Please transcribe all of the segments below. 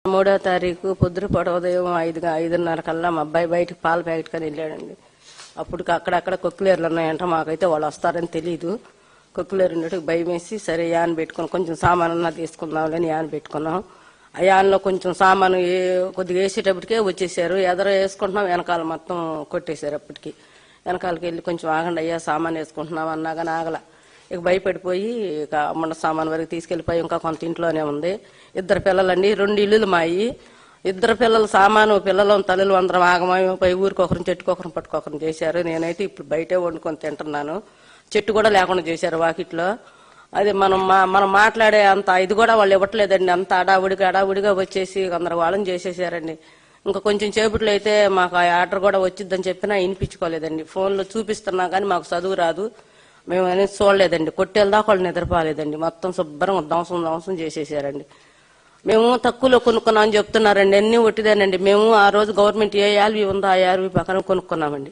3వ తారీఖు పొద్దుపూట ఉదయం 5:30 కల్లా మా అబ్బాయి బయటకు పాల ప్యాకెట్ కని వెళ్ళాడండి. అప్పుడు అక్కడక్కడ కొక్కులేరులు ఉన్నాయంట. మాకైతే వాళ్ళు వస్తారని తెలియదు. కొక్కులేరు ఉన్నట్టు భయం వేసి సరే యాన్ పెట్టుకుని కొంచెం సామాను తీసుకుందాంలని యాన్ పెట్టుకున్నాం. ఆ యాన్లో కొంచెం సామాను కొద్దిగా వేసేటప్పటికే వచ్చేసారు. ఎదర వేసుకుంటున్నాం, వెనకాల మొత్తం కొట్టేశారు. అప్పటికి వెనకాలకి వెళ్ళి కొంచెం ఆగండి అయ్యా సామాను వేసుకుంటున్నాం అన్నా కానీ ఆగల. ఇక భయపడిపోయి ఇక అమ్మ సామాన్ వరకు తీసుకెళ్లిపోయి ఇంకా కొంత ఇంట్లోనే ఉంది. 2 పిల్లలండి, 2 ఇల్లులు మాయి. 2 పిల్లలు సామాను పిల్లలు తల్లులు అందరం ఆగమైపోయి ఊరికొకరిని చెట్టుకొకరిని పట్టుకొకరిని చేశారు. నేనైతే ఇప్పుడు బయటే వండుకొని తింటున్నాను. చెట్టు కూడా లేకుండా చేశారు వాకిట్లో. అది మనం మాట్లాడే అంత ఇది కూడా వాళ్ళు ఇవ్వట్లేదండి. అంత అడావుడిగా వచ్చేసి గందరగోళం చేసేసారండి. ఇంకా కొంచెం చేపట్లో అయితే మాకు ఆ ఆర్డర్ కూడా వచ్చిద్దని చెప్పినా వినిపించుకోలేదండి. ఫోన్లో చూపిస్తున్నా కానీ మాకు చదువు రాదు, మేము అనేది చూడలేదండి. కొట్టేళ్ళదాకా వాళ్ళు నిద్రపోలేదండి. మొత్తం శుభ్రంగా ధ్వంసం చేసేసారండి. మేము తక్కువలో కొనుక్కున్నాం అని చెప్తున్నారండి. అన్ని ఒట్టిదేనండి. మేము ఆ రోజు గవర్నమెంట్ ఏ యాల్వి ఉందో ఆ యాల్వి ప్రకారం కొనుక్కున్నామండి.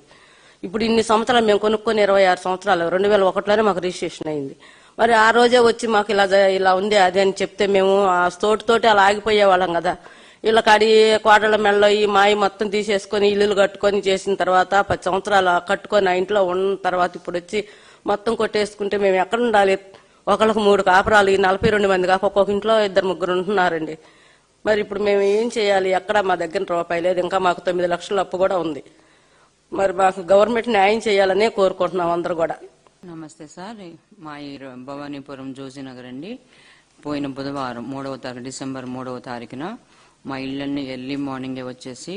ఇప్పుడు ఇన్ని సంవత్సరాలు మేము కొనుక్కొని 26 సంవత్సరాలు 2001లోనే మాకు రిజిస్ట్రేషన్ అయింది. మరి ఆ రోజే వచ్చి మాకు ఇలా ఉంది అది అని చెప్తే మేము ఆ తోటి అలా ఆగిపోయేవాళ్ళం కదా. వీళ్ళ కాడి కోడళ్ళ మెళ్ళలో ఈ మాయి మొత్తం తీసేసుకొని ఇల్లులు కట్టుకొని చేసిన తర్వాత 10 సంవత్సరాలు కట్టుకొని ఆ ఇంట్లో ఉన్న తర్వాత ఇప్పుడు వచ్చి మొత్తం కొట్టేసుకుంటే మేము ఎక్కడ ఉండాలి? ఒకళ్ళకి 3 కాపురాలు, ఈ 42 మంది కాక ఒక్కొక్క ఇంట్లో 2-3 ఉంటున్నారండి. మరి ఇప్పుడు మేము ఏం చేయాలి? ఎక్కడ మా దగ్గర రూపాయి లేదు. ఇంకా మాకు 9 లక్షల అప్పు కూడా ఉంది. మరి మాకు గవర్నమెంట్ న్యాయం చేయాలనే కోరుకుంటున్నాం అందరూ కూడా. నమస్తే సార్, మా భవానీపురం జోజీనగర్ అండి. పోయిన బుధవారం డిసెంబర్ 3వ తారీఖున మా ఇళ్ళన్ని ఎర్లీ మార్నింగే వచ్చేసి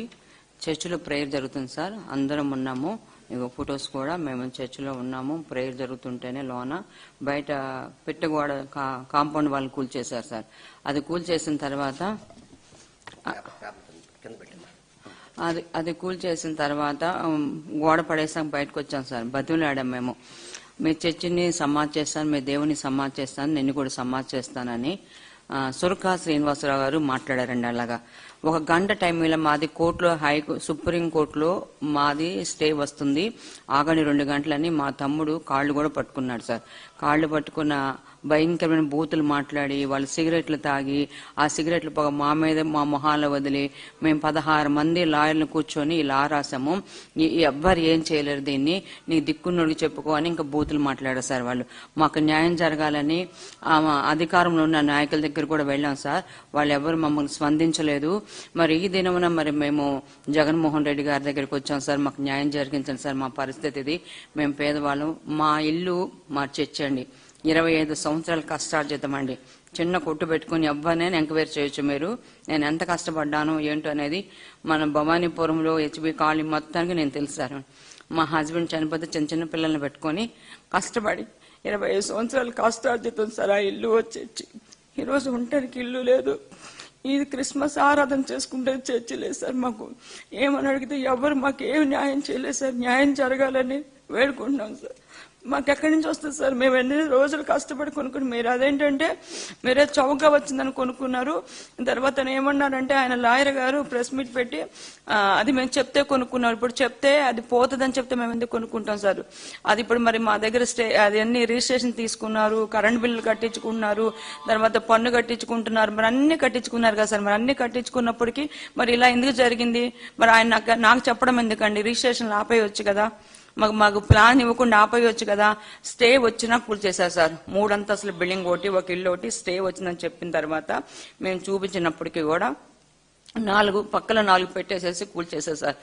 చర్చిలో ప్రేయర్ జరుగుతుంది సార్. అందరం ఉన్నాము, ఇక ఫొటోస్ కూడా మేము చర్చిలో ఉన్నాము. ప్రేయర్ జరుగుతుంటేనే లోన బయట పెట్టగోడ కాంపౌండ్ వాళ్ళు కూల్చేశారు సార్. అది కూల్చేసిన తర్వాత గోడ పడేసాక బయటకు వచ్చాం సార్. బతులాడాం మేము, మీ చర్చిని సమాజ్ చేస్తాను, మీ దేవుని సమాజ్ చేస్తాను, నిన్ను కూడా సమాజ్ చేస్తానని సురకా శ్రీనివాసరావు గారు మాట్లాడారండి. అలాగా 1 గంట టైంలో మాది కోర్టులో సుప్రీం కోర్టులో మాది స్టే వస్తుంది, ఆగని 2 గంటలని మా తమ్ముడు కాళ్ళు కూడా పట్టుకున్నాడు సార్. కాళ్ళు పట్టుకున్న భయంకరమైన బూతులు మాట్లాడి వాళ్ళు సిగరెట్లు తాగి ఆ సిగరెట్ల పొగ మా మీద మా మొహాల్లో వదిలి మేము 16 మంది లాయర్లు కూర్చొని ఇలా రాసాము, ఎవ్వరు ఏం చేయలేరు, దీన్ని నీ దిక్కున్నోడికి చెప్పుకో అని ఇంకా బూతులు మాట్లాడారు సార్. వాళ్ళు మాకు న్యాయం జరగాలని అధికారంలో ఉన్న నాయకుల దగ్గర కూడా వెళ్ళాం సార్. వాళ్ళు ఎవరు మమ్మల్ని స్పందించలేదు. మరి ఈ దినమున మరి మేము జగన్మోహన్ రెడ్డి గారి దగ్గరికి వచ్చాం సార్. మాకు న్యాయం జరిగించండి సార్, మా పరిస్థితి ఇది, మేము పేదవాళ్ళం, మా ఇల్లు మా చర్చ్ అండి, 25 సంవత్సరాల కష్టార్జితం అండి. చిన్న కొట్టు పెట్టుకుని ఎవ్వరినైనా ఎంక్వైరీ చేయొచ్చు మీరు, నేను ఎంత కష్టపడ్డాను ఏంటో అనేది మన భవానీపురంలో హెచ్బి కాలనీ మొత్తానికి నేను తెలుసాను. మా హస్బెండ్ చనిపోతే చిన్న పిల్లల్ని పెట్టుకొని కష్టపడి 25 సంవత్సరాలు కష్టార్జితం సార్. ఆ ఇల్లు వచ్చేసి ఈరోజు ఉండడానికి ఇల్లు లేదు. ఇది క్రిస్మస్ ఆరాధన చేసుకుంటే చర్చి లేదు సార్. మాకు ఏమని అడిగితే ఎవరు మాకు ఏమి న్యాయం చేయలేదు సార్. న్యాయం జరగాలని వేడుకుంటున్నాం సార్. మాకు ఎక్కడి నుంచి వస్తుంది సార్? మేము ఎన్ని రోజులు కష్టపడి కొనుక్కుని మీరు అదేంటంటే మీరే చౌకగా వచ్చిందని కొనుక్కున్నారు. తర్వాత ఏమన్నారంటే ఆయన లాయర్ గారు ప్రెస్ మీట్ పెట్టి అది మేము చెప్తే కొనుక్కున్నారు. ఇప్పుడు చెప్తే అది పోతుందని చెప్తే మేము ఎందుకు కొనుక్కుంటాం సార్? అది ఇప్పుడు మరి మా దగ్గర అది అన్ని రిజిస్ట్రేషన్ తీసుకున్నారు, కరెంట్ బిల్లు కట్టించుకున్నారు, తర్వాత పన్ను కట్టించుకుంటున్నారు, మరి అన్ని కట్టించుకున్నారు కదా సార్. మరి అన్ని కట్టించుకున్నప్పటికీ మరి ఇలా ఎందుకు జరిగింది? మరి ఆయన నాకు చెప్పడం ఎందుకండి? రిజిస్ట్రేషన్ ఆపేయొచ్చు కదా, మాకు ప్లాన్ ఇవ్వకుండా ఆపేయొచ్చు కదా. స్టే వచ్చినా కూల్ చేశారు సార్. 3 అంతస్తుల బిల్డింగ్ ఒకటి, 1 ఇల్లు ఒకటి స్టే వచ్చిందని చెప్పిన తర్వాత మేము చూపించినప్పటికీ కూడా 4 పక్కల 4 పెట్టేసేసి కూల్ చేశారు సార్.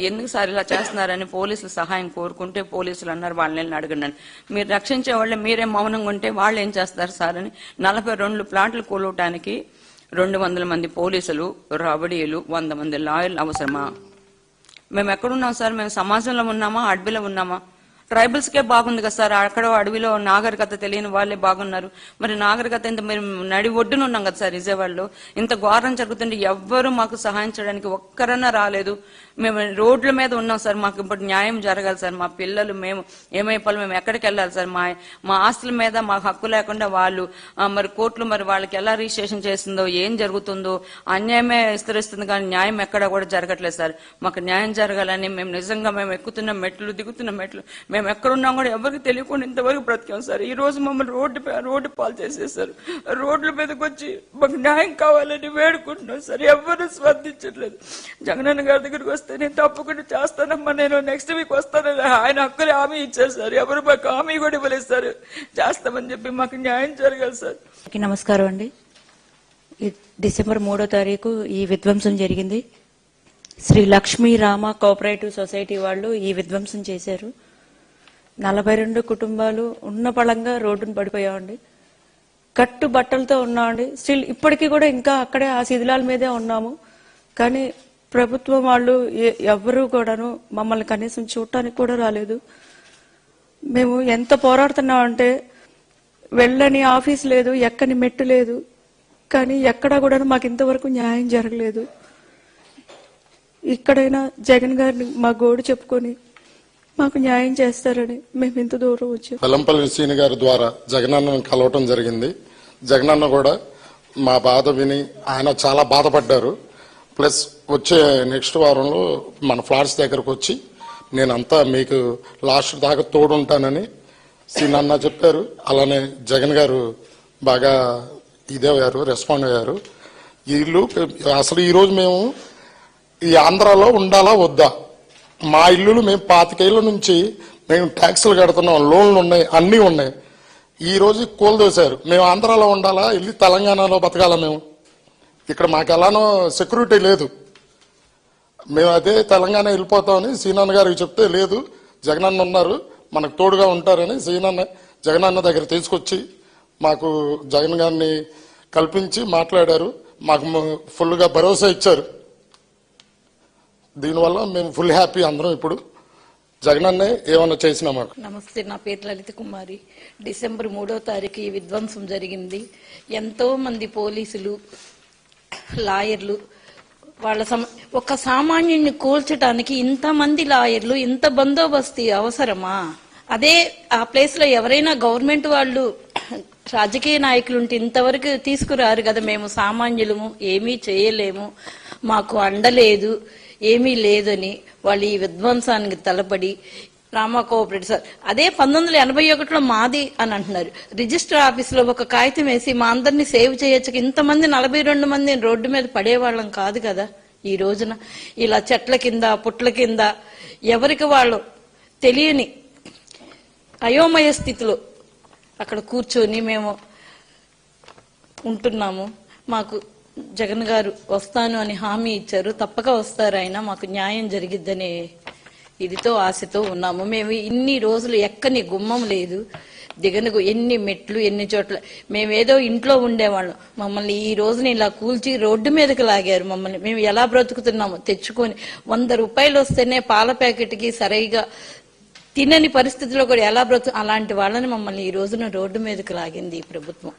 ఎందుకు సార్ ఇలా చేస్తున్నారని పోలీసులు సహాయం కోరుకుంటే పోలీసులు అన్నారు వాళ్ళని అడగండి, మీరు రక్షించే వాళ్ళే మీరే మౌనంగా ఉంటే వాళ్ళు ఏం చేస్తారు సార్ అని 42 ప్లాట్లు కూలవటానికి 200 మంది పోలీసులు, రౌడీలు, 100 మంది లాయర్లు అవసరమా? మేము ఎక్కడున్నాం సార్? మేము సమాజంలో ఉన్నామా, అడవిలో ఉన్నామా? ట్రైబల్స్ కే బాగుంది కదా సార్. అక్కడ అడవిలో నాగరికత తెలియని వాళ్ళే బాగున్నారు. మరి నాగరికత ఇంత మేము నడి ఒడ్డున ఉన్నాం కదా సార్ విజయవాడలో. ఇంత ఘోరం జరుగుతుంటే ఎవ్వరూ మాకు సహాయం చేయడానికి ఒక్కరన్నా రాలేదు. మేము రోడ్ల మీద ఉన్నాం సార్. మాకు ఇప్పుడు న్యాయం జరగాలి సార్. మా పిల్లలు మేము ఏమైపోవాలి, మేము ఎక్కడికి వెళ్ళాలి సార్? మా ఆస్తుల మీద మాకు హక్కు లేకుండా వాళ్ళు మరి కోర్టులు మరి వాళ్ళకి ఎలా రిజిస్ట్రేషన్ చేస్తుందో ఏం జరుగుతుందో అన్యాయమే విస్తరిస్తుంది కానీ న్యాయం ఎక్కడా కూడా జరగట్లేదు సార్. మాకు న్యాయం జరగాలని మేము నిజంగా మేము ఎక్కుతున్న మెట్లు దిగుతున్న మెట్లు మేము మేము ఎక్కడున్నాం కూడా ఎవరికి తెలియకుండా ఇంతవరకు బ్రతికాం సార్. ఈ రోజు మమ్మల్ని రోడ్డు పాలు చేసేసారు. రోడ్ల మీదకి వచ్చి మాకు న్యాయం కావాలని వేడుకుంటున్నాం సార్. ఎవరు స్పందించట్లేదు. జగనన్న గారి దగ్గరికి వస్తే నేను తప్పకుండా చేస్తానమ్మా, నేను నెక్స్ట్ వీక్ వస్తానని ఆయన హక్కులు హామీ ఇచ్చారు సార్. ఎవరు మాకు హామీ కూడా ఇవ్వలేదు సార్. చేస్తామని చెప్పి మాకు న్యాయం జరగాలి సార్. నమస్కారం అండి. డిసెంబర్ 3వ తారీఖు ఈ విధ్వంసం జరిగింది. శ్రీ లక్ష్మీ రామ కోఆపరేటివ్ సొసైటీ వాళ్ళు ఈ విధ్వంసం చేశారు. 42 కుటుంబాలు ఉన్న పళంగా రోడ్డును పడిపోయామండి. కట్టు బట్టలతో ఉన్నామండి. స్టిల్ ఇప్పటికీ కూడా ఇంకా అక్కడే ఆ శిథిలాల మీదే ఉన్నాము. కానీ ప్రభుత్వం వాళ్ళు ఎవరు కూడాను మమ్మల్ని కనీసం చూడటానికి కూడా రాలేదు. మేము ఎంత పోరాడుతున్నామంటే వెళ్ళని ఆఫీస్ లేదు, ఎక్కని మెట్టు లేదు. కానీ ఎక్కడా కూడా మాకు ఇంతవరకు న్యాయం జరగలేదు. ఇక్కడైనా జగన్ గారిని మా గోడు చెప్పుకొని మాకు న్యాయం చేస్తారని మేము ఇంత దూరం వచ్చాం. వెల్లంపల్లి శ్రీని గారి ద్వారా జగనన్నను కలవటం జరిగింది. జగనన్న కూడా మా బాధ విని ఆయన చాలా బాధపడ్డారు. ప్లస్ వచ్చే నెక్స్ట్ వారంలో మన ఫ్లాట్స్ దగ్గరకు వచ్చి నేనంతా మీకు లాస్ట్ దాకా తోడుంటానని శ్రీనన్న చెప్పారు. అలానే జగన్ గారు బాగా ఇదయ్యారు, రెస్పాండ్ అయ్యారు. వీళ్ళు అసలు ఈరోజు మేము ఈ ఆంధ్రాలో ఉండాలా వద్దా, మా ఇల్లులు మేము 25 ఏళ్ల నుంచి మేము ట్యాక్సులు కడుతున్నాం, లోన్లు ఉన్నాయి, అన్నీ ఉన్నాయి. ఈ రోజు కూలదోశారు. మేము ఆంధ్రాలో ఉండాలా, వెళ్ళి తెలంగాణలో బతకాలా? మేము ఇక్కడ మాకు ఎలానో సెక్యూరిటీ లేదు. మేము అదే తెలంగాణ వెళ్ళిపోతామని సీనన్న గారికి చెప్తే లేదు, జగనన్న ఉన్నారు మనకు తోడుగా ఉంటారని జగనన్న దగ్గర తీసుకొచ్చి మాకు జగన్ గారిని కల్పించి మాట్లాడారు. మాకు ఫుల్గా భరోసా ఇచ్చారు. దీనివల్ల మేము ఫుల్ హ్యాపీ అందరం. ఇప్పుడు జగనన్నే ఏమన్నా చేసినా మాకు. నమస్తే, నా పేరు లలిత కుమారి. డిసెంబర్ 3వ తారీఖు ఈ విధ్వంసం జరిగింది. ఎంతో మంది పోలీసులు, లాయర్లు వాళ్ళ ఒక సామాన్యుని కూల్చడానికి ఇంతమంది లాయర్లు, ఇంత బందోబస్తు అవసరమా? అదే ఆ ప్లేస్ లో ఎవరైనా గవర్నమెంట్ వాళ్ళు, రాజకీయ నాయకులు ఉంటే ఇంతవరకు తీసుకురారు కదా. మేము సామాన్యులము, ఏమీ చేయలేము, మాకు అండలేదు, ఏమీ లేదని వాళ్ళు ఈ విధ్వంసానికి తలపడి రామా కోఆపరేటివ్ సార్ అదే 1981లో మాది అని అంటున్నారు. రిజిస్టర్ ఆఫీస్ లో ఒక కాగితం వేసి మా అందరినీ సేవ్ చేయొచ్చు. ఇంతమంది 42 మంది రోడ్డు మీద పడేవాళ్ళం కాదు కదా. ఈ రోజున ఇలా చెట్ల కింద, పుట్ల కింద ఎవరికి వాళ్ళు తెలియని అయోమయ స్థితిలో అక్కడ కూర్చొని మేము ఉంటున్నాము. మాకు జగన్ గారు వస్తాను అని హామీ ఇచ్చారు. తప్పక వస్తారు ఆయన, మాకు న్యాయం జరిగిద్దనే ఇదితో ఆశతో ఉన్నాము. మేము ఇన్ని రోజులు ఎక్కని గుమ్మం లేదు, దిగనకు ఎన్ని మెట్లు, ఎన్ని చోట్ల మేమేదో ఇంట్లో ఉండేవాళ్ళం. మమ్మల్ని ఈ రోజున ఇలా కూల్చి రోడ్డు మీదకి లాగారు మమ్మల్ని. మేము ఎలా బ్రతుకుతున్నాము తెచ్చుకొని 100 రూపాయలు వస్తేనే పాల ప్యాకెట్కి సరిగా తినని పరిస్థితిలో కూడా ఎలా అలాంటి వాళ్ళని మమ్మల్ని ఈ రోజున రోడ్డు మీదకి లాగింది ఈ ప్రభుత్వం.